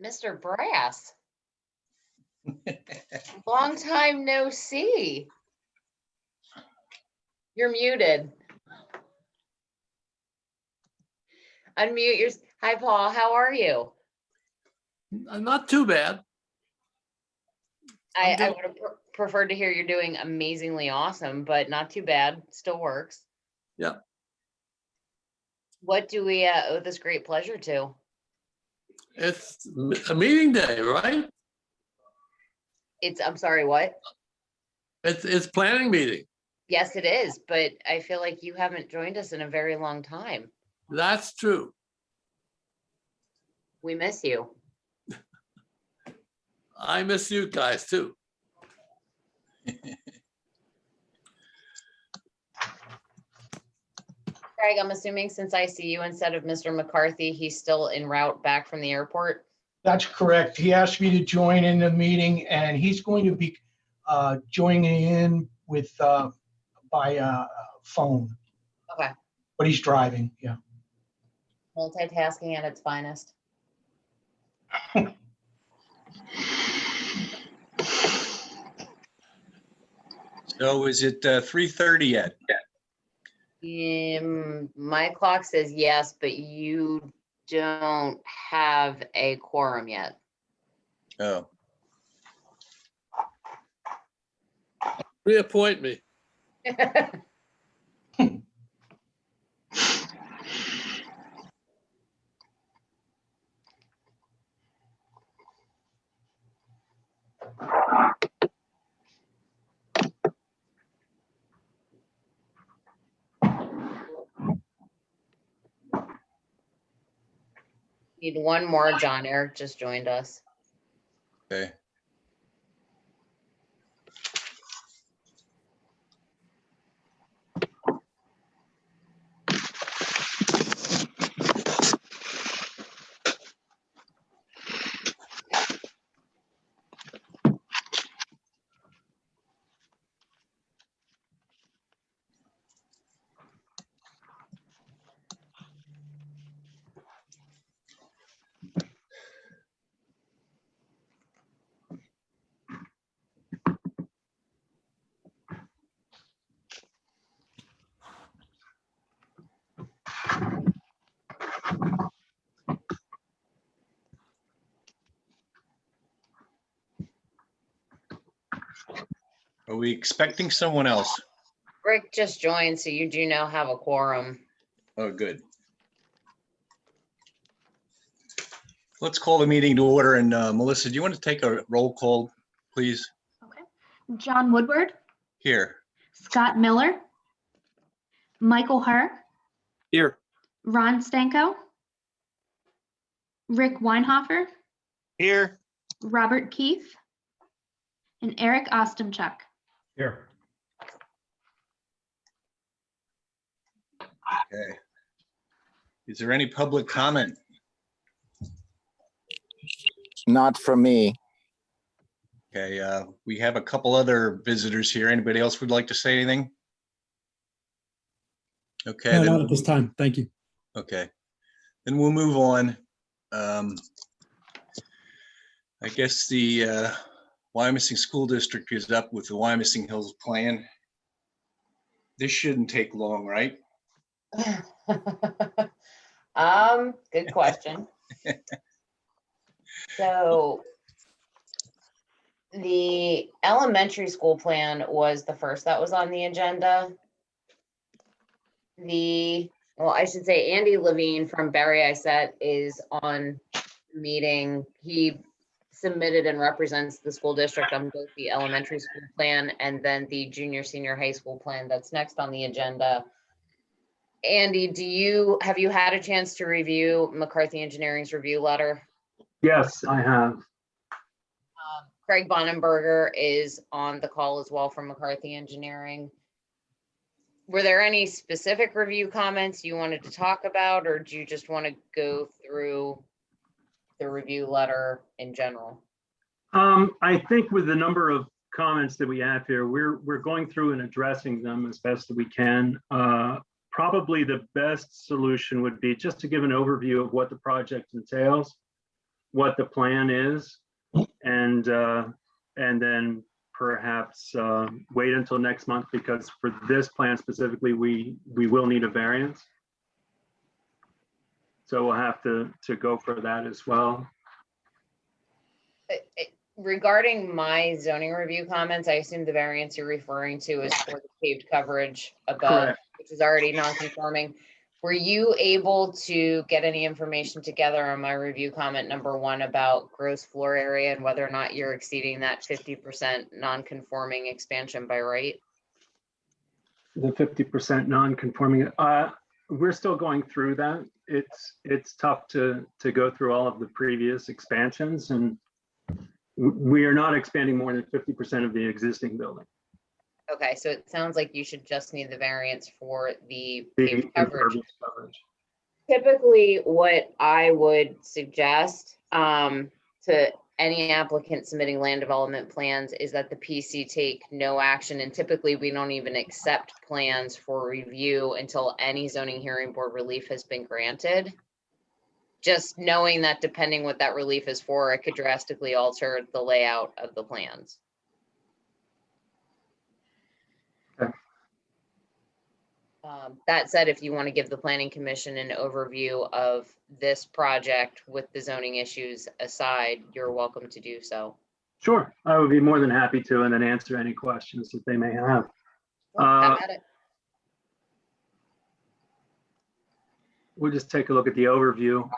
Mr. Brass, long time no see. You're muted. Unmute yours. Hi, Paul. How are you? Not too bad. I'm I good. would have preferred to hear you're doing amazingly awesome, but not too bad. Still works. Yeah. What do we owe this great pleasure to? It's a meeting day, right? I'm sorry, what? It's planning meeting. Yes, it is, but I feel like you haven't joined us in a very long time. That's true. We miss you. I miss you guys too. Craig, I'm assuming since I see you instead of Mr. McCarthy, he's still en route back from the airport. That's correct. He asked me to join in the meeting, and he's going to be joining in with by phone. Okay. But he's driving, yeah. Multitasking at its finest. So is it 3:30 yet? My clock says yes, but you don't have a quorum yet. Oh, Reappoint me. Need one more. John Eric just joined us. okay. Are we expecting someone else? Rick just joined, so you do now have a quorum. Oh, good. Let's call the meeting to order. And Melissa, do you want to take a roll call, please? Okay. John Woodward, Here. Scott Miller, Michael Herr, Here. Ron Stanko, Rick Weinhofer, Here. Robert Keith, and Eric Ostemchuk. Here. Okay. Is there any public comment? Not from me. Okay, we have a couple other visitors here. Anybody else would like to say anything? Okay. No, then not at this time. Thank you. Okay, then we'll move on. I guess the Wyomissing School District is up with the Wyomissing Hills Plan. This shouldn't take long, right? Good question. So the elementary school plan was the first that was on the agenda. Well, I should say Andy Levine from Barry Isett is on the meeting. He submitted and represents the school district on both the elementary school plan and then the junior senior high school plan that's next on the agenda. Andy, have you had a chance to review McCarthy Engineering's review letter? Yes, I have. Craig Bonenberger is on the call as well from McCarthy Engineering. Were there any specific review comments you wanted to talk about, or do you just want to go through the review letter in general? I think with the number of comments that we have here, we're going through and addressing them as best that we can. Probably the best solution would be just to give an overview of what the project entails. what the plan is, and then perhaps wait until next month, because for this plan specifically, we will need a variance. So we'll have to go for that as well. Regarding my zoning review comments, I assume the variance you're referring to is for the paved coverage above, Correct. which is already non-conforming. Were you able to get any information together on my review comment number 1 about gross floor area and whether or not you're exceeding that 50% non-conforming expansion by right? The 50% non-conforming, we're still going through that. It's tough to go through all of the previous expansions, and we are not expanding more than 50% of the existing building. Okay, so it sounds like you should just need the variance for the The paved coverage. impervious coverage. Typically, what I would suggest to any applicant submitting land development plans is that the PC take no action. And typically, we don't even accept plans for review until any zoning hearing board relief has been granted. Just knowing that depending what that relief is for, it could drastically alter the layout of the plans. Okay. That said, if you want to give the planning commission an overview of this project with the zoning issues aside, you're welcome to do so. Sure, I would be more than happy to, and then answer any questions that they may have. Have at it. We'll just take a look at the overview.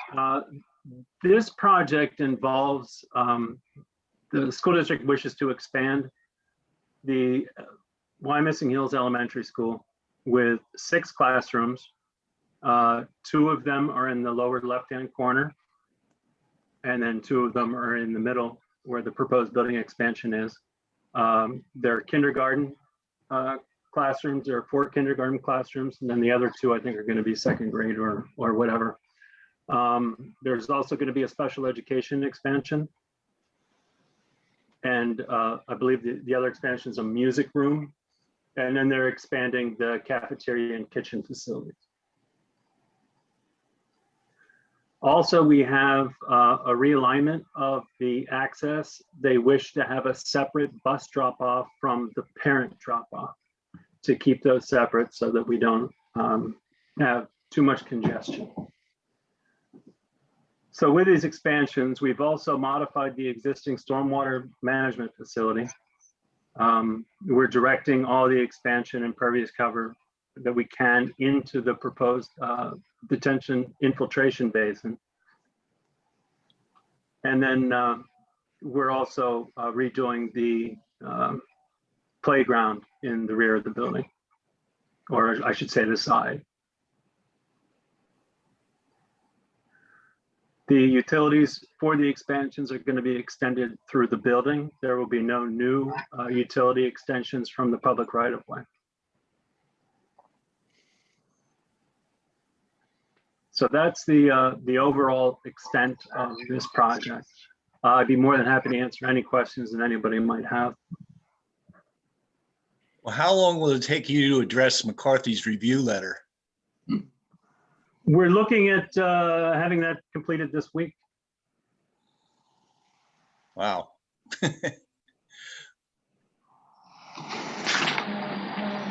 This project involves, the school district wishes to expand the Wyomissing Hills Elementary School with 6 classrooms. 2 of them are in the lower left-hand corner, and then 2 of them are in the middle where the proposed building expansion is. They're kindergarten classrooms. There are 4 kindergarten classrooms, and then the other 2 I think are going to be second grade or whatever. There's also going to be a special education expansion, and I believe the other expansion is a music room, and then they're expanding the cafeteria and kitchen facilities. Also, we have a realignment of the access. They wish to have a separate bus drop-off from the parent drop-off to keep those separate so that we don't have too much congestion. So with these expansions, we've also modified the existing stormwater management facility. We're directing all the expansion and impervious cover that we can into the proposed detention infiltration basin. And then we're also redoing the playground in the rear of the building, or I should say the side. The utilities for the expansions are going to be extended through the building. There will be no new utility extensions from the public right-of-way. So that's the overall extent of this project. I'd be more than happy to answer any questions that anybody might have. Well, how long will it take you to address McCarthy's review letter? We're looking at having that completed this week. Wow.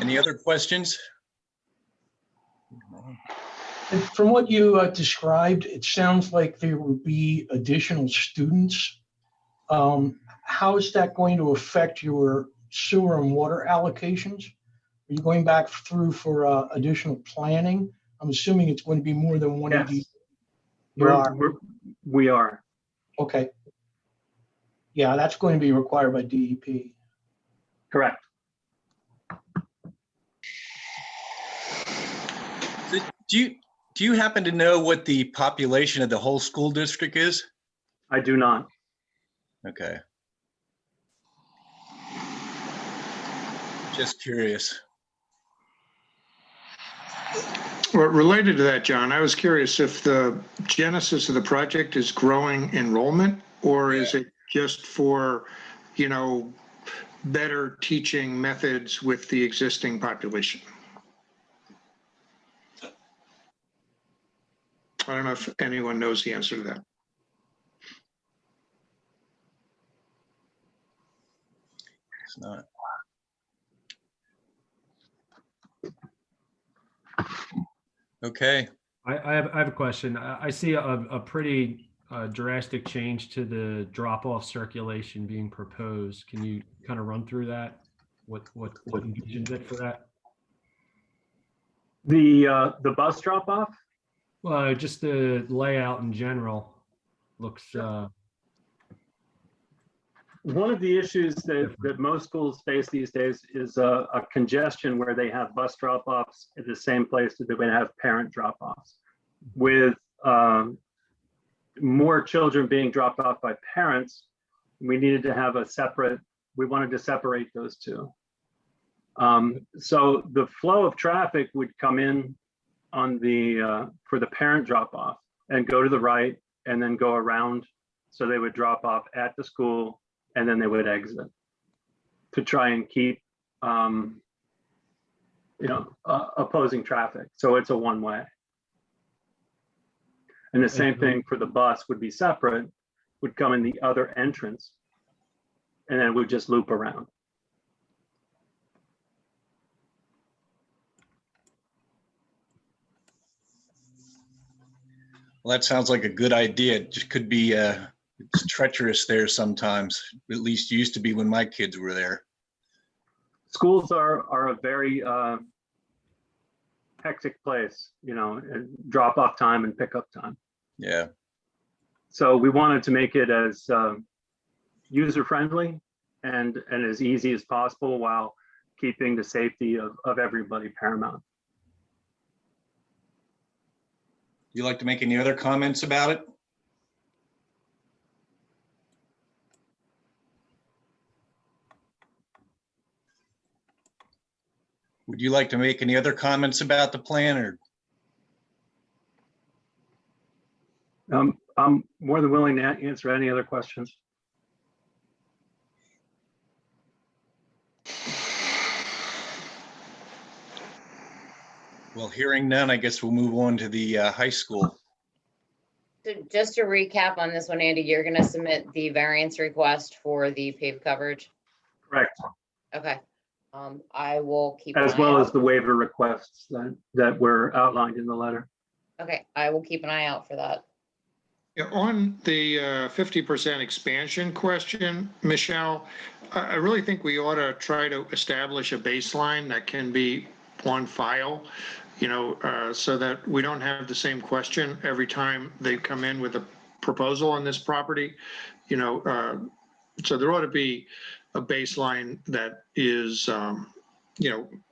Any other questions? And from what you described, it sounds like there will be additional students. How is that going to affect your sewer and water allocations? Are you going back through for additional planning? I'm assuming it's going to be more than one of these. Yes, we are. Okay. Yeah, that's going to be required by DEP. Correct. Do you happen to know what the population of the whole school district is? I do not. Okay. Just curious. Well, related to that, John, I was curious if the genesis of the project is growing enrollment, or is it just for, better teaching methods with the existing population? I don't know if anyone knows the answer to that. It's not. Okay, I have a question. I see a pretty drastic change to the drop-off circulation being proposed. Can you kind of run through that? What envisions it for that? The bus drop off? Well, just the layout in general looks, One of the issues that most schools face these days is a congestion where they have bus drop-offs at the same place that they would have parent drop-offs. With more children being dropped off by parents, we needed to have we wanted to separate those two. So the flow of traffic would come in on for the parent drop-off and go to the right and then go around. So they would drop off at the school and then they would exit to try and keep, opposing traffic. So it's a one-way. And the same thing for the bus would be separate, would come in the other entrance, and then would just loop around. well, that sounds like a good idea. It just could be, it's treacherous there sometimes. At least used to be when my kids were there. Schools are a very hectic place, and drop off time and pickup time. Yeah. So we wanted to make it as user friendly and as easy as possible while keeping the safety of everybody paramount. You like to make any other comments about it? Would you like to make any other comments about the plan, or? I'm more than willing to answer any other questions. Well, hearing none, I guess we'll move on to the high school. So just to recap on this one, Andy, you're gonna submit the variance request for the paved coverage? Correct. Okay. I will keep. an As eye well out. as the waiver requests that were outlined in the letter. Okay, I will keep an eye out for that. Yeah, on the 50% expansion question, Michelle, I really think we ought to try to establish a baseline that can be on file, so that we don't have the same question every time they come in with a proposal on this property. So there ought to be a baseline that is,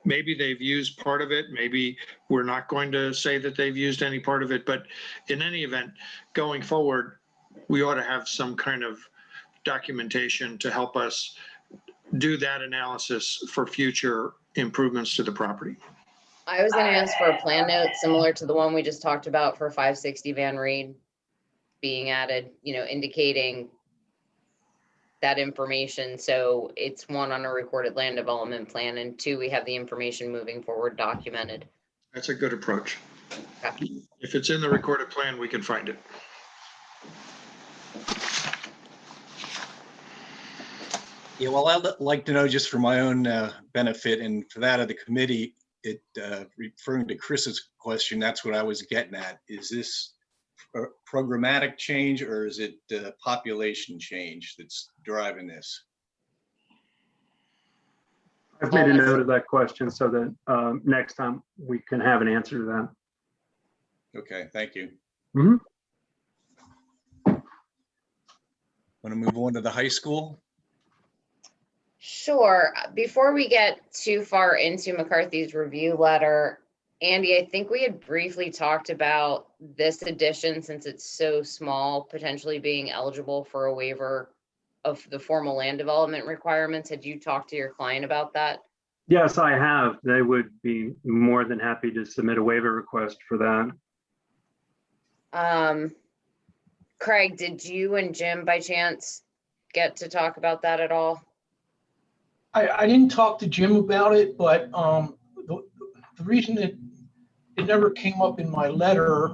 maybe they've used part of it. Maybe we're not going to say that they've used any part of it, but in any event, going forward, we ought to have some kind of documentation to help us do that analysis for future improvements to the property. I was gonna ask for a plan note similar to the one we just talked about for 560 Van Reed being added, indicating that information. So it's one, on a recorded land development plan, and two, we have the information moving forward documented. That's a good approach. Okay. If it's in the recorded plan, we can find it. Yeah, well, I'd like to know, just for my own benefit and for that of the committee, referring to Chris's question, that's what I was getting at. Is this a programmatic change, or is it population change that's driving this? I've made a note of that question so that next time we can have an answer to that. Okay, thank you. Mhm. Want to move on to the high school? Sure. Before we get too far into McCarthy's review letter, Andy, I think we had briefly talked about this addition, since it's so small, potentially being eligible for a waiver of the formal land development requirements. Had you talked to your client about that? Yes, I have. They would be more than happy to submit a waiver request for that. Craig, did you and Jim by chance get to talk about that at all? I didn't talk to Jim about it, but the reason that it never came up in my letter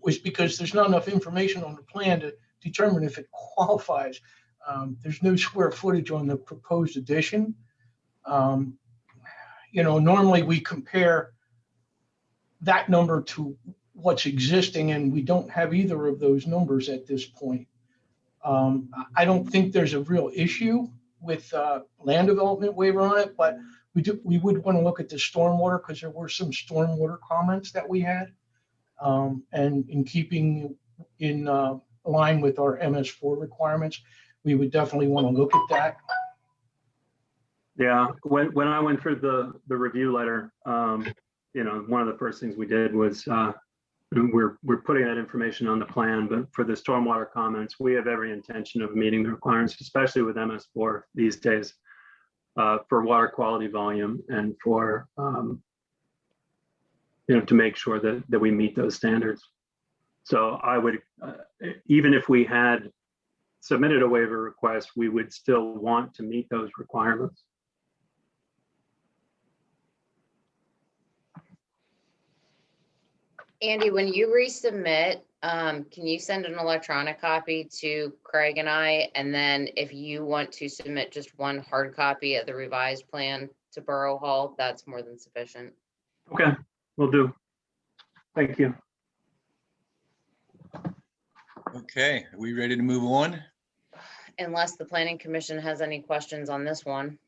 was because there's not enough information on the plan to determine if it qualifies. There's no square footage on the proposed addition. Normally we compare that number to what's existing, and we don't have either of those numbers at this point. I don't think there's a real issue with land development waiver on it, but we would want to look at the stormwater because there were some stormwater comments that we had. And in keeping in line with our MS4 requirements, we would definitely want to look at that. Yeah, when I went through the review letter, one of the first things we did was we're putting that information on the plan, but for the stormwater comments, we have every intention of meeting the requirements, especially with MS4 these days, for water quality volume and for to make sure that we meet those standards. So I would, even if we had submitted a waiver request, we would still want to meet those requirements. Andy, when you resubmit, can you send an electronic copy to Craig and I? And then if you want to submit just one hard copy of the revised plan to Borough Hall, that's more than sufficient. Okay, will do. Thank you. Okay, are we ready to move on? Unless the Planning Commission has any questions on this one.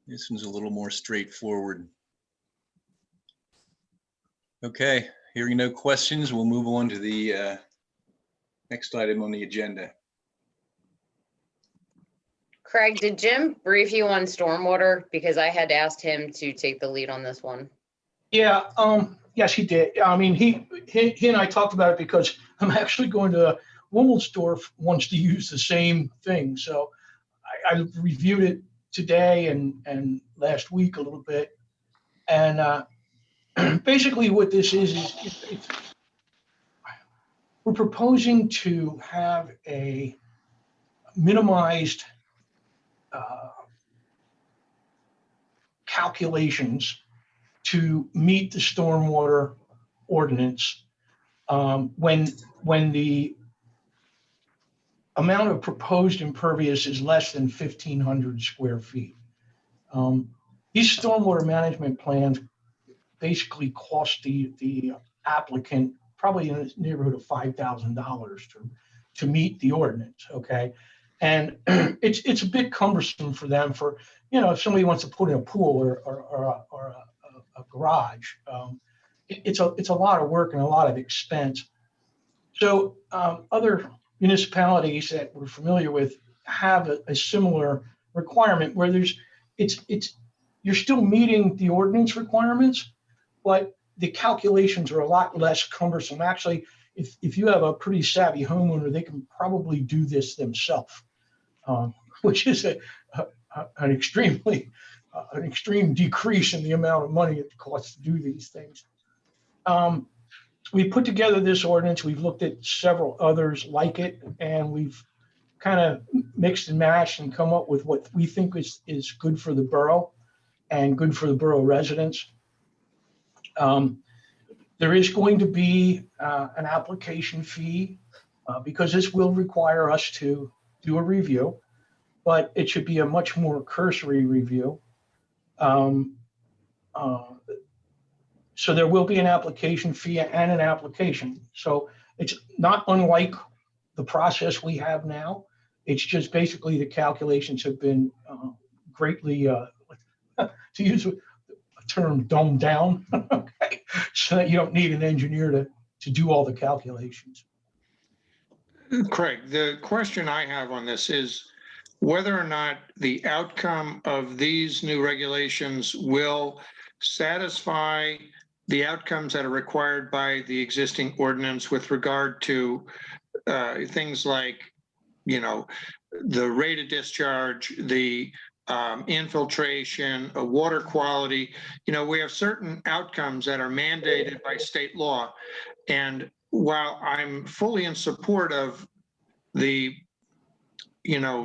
This one's a little more straightforward. Okay, hearing no questions, we'll move on to the next item on the agenda. Craig, did Jim brief you on stormwater? Because I had asked him to take the lead on this one. Yeah, yes, he did. I mean, he and I talked about it because I'm actually going to Wilmersdorf wants to use the same thing. So I reviewed it today and last week a little bit. And basically what this is we're proposing to have a minimized calculations to meet the stormwater ordinance when the amount of proposed impervious is less than 1,500 square feet. These stormwater management plans basically cost the applicant probably in the neighborhood of $5,000 to meet the ordinance, okay? And it's a bit cumbersome for them for, if somebody wants to put in a pool or a garage, it's a lot of work and a lot of expense. So other municipalities that we're familiar with have a similar requirement where you're still meeting the ordinance requirements, but the calculations are a lot less cumbersome. Actually, if you have a pretty savvy homeowner, they can probably do this themselves, which is an extreme decrease in the amount of money it costs to do these things. We put together this ordinance. We've looked at several others like it, and we've kind of mixed and matched and come up with what we think is good for the borough and good for the borough residents. There is going to be an application fee because this will require us to do a review, but it should be a much more cursory review. So there will be an application fee and an application. So it's not unlike the process we have now. It's just basically the calculations have been greatly, to use a term, dumbed down, okay? So that you don't need an engineer to do all the calculations. Craig, the question I have on this is whether or not the outcome of these new regulations will satisfy the outcomes that are required by the existing ordinance with regard to things like, the rate of discharge, the infiltration, water quality. We have certain outcomes that are mandated by state law. And while I'm fully in support of the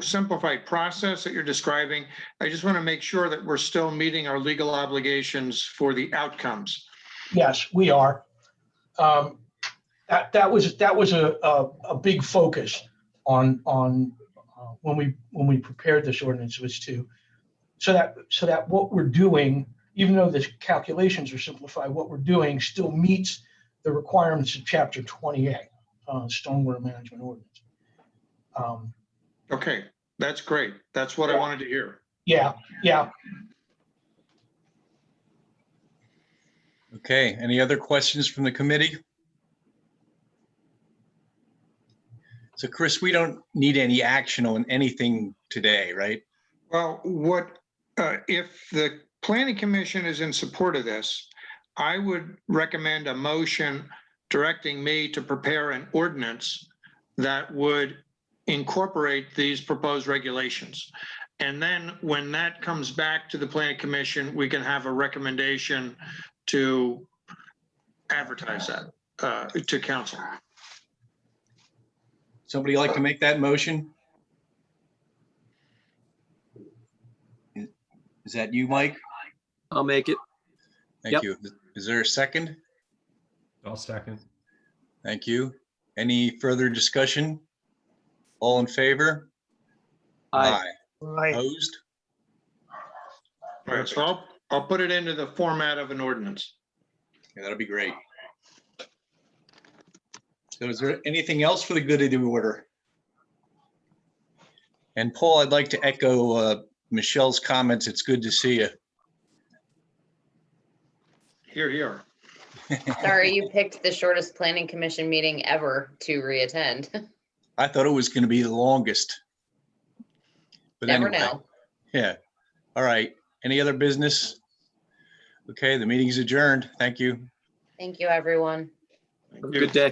simplified process that you're describing, I just want to make sure that we're still meeting our legal obligations for the outcomes. Yes, we are. That was a big focus on when we prepared this ordinance was so that what we're doing, even though the calculations are simplified, what we're doing still meets the requirements of Chapter 28, Stormwater Management Ordinance. Okay, that's great. That's what I wanted to hear. Yeah, yeah. Okay, any other questions from the committee? So Chris, we don't need any action on anything today, right? Well, if the planning commission is in support of this, I would recommend a motion directing me to prepare an ordinance that would incorporate these proposed regulations. And then when that comes back to the planning commission, we can have a recommendation to advertise that to council. Somebody like to make that motion? Is that you, Mike? I'll make it. Thank Yep. you. Is there a second? I'll second. Thank you. Any further discussion? All in favor? Aye. Opposed? All right, so I'll put it into the format of an ordinance. Yeah, that'll be great. So is there anything else for the good of the order? And Paul, I'd like to echo Michelle's comments. It's good to see you. Here, here. Sorry, you picked the shortest planning commission meeting ever to reattend. I thought it was going to be the longest. But Never anyway, know. yeah. All right. Any other business? Okay, the meeting's adjourned. Thank you. Thank you, everyone. Have a good day.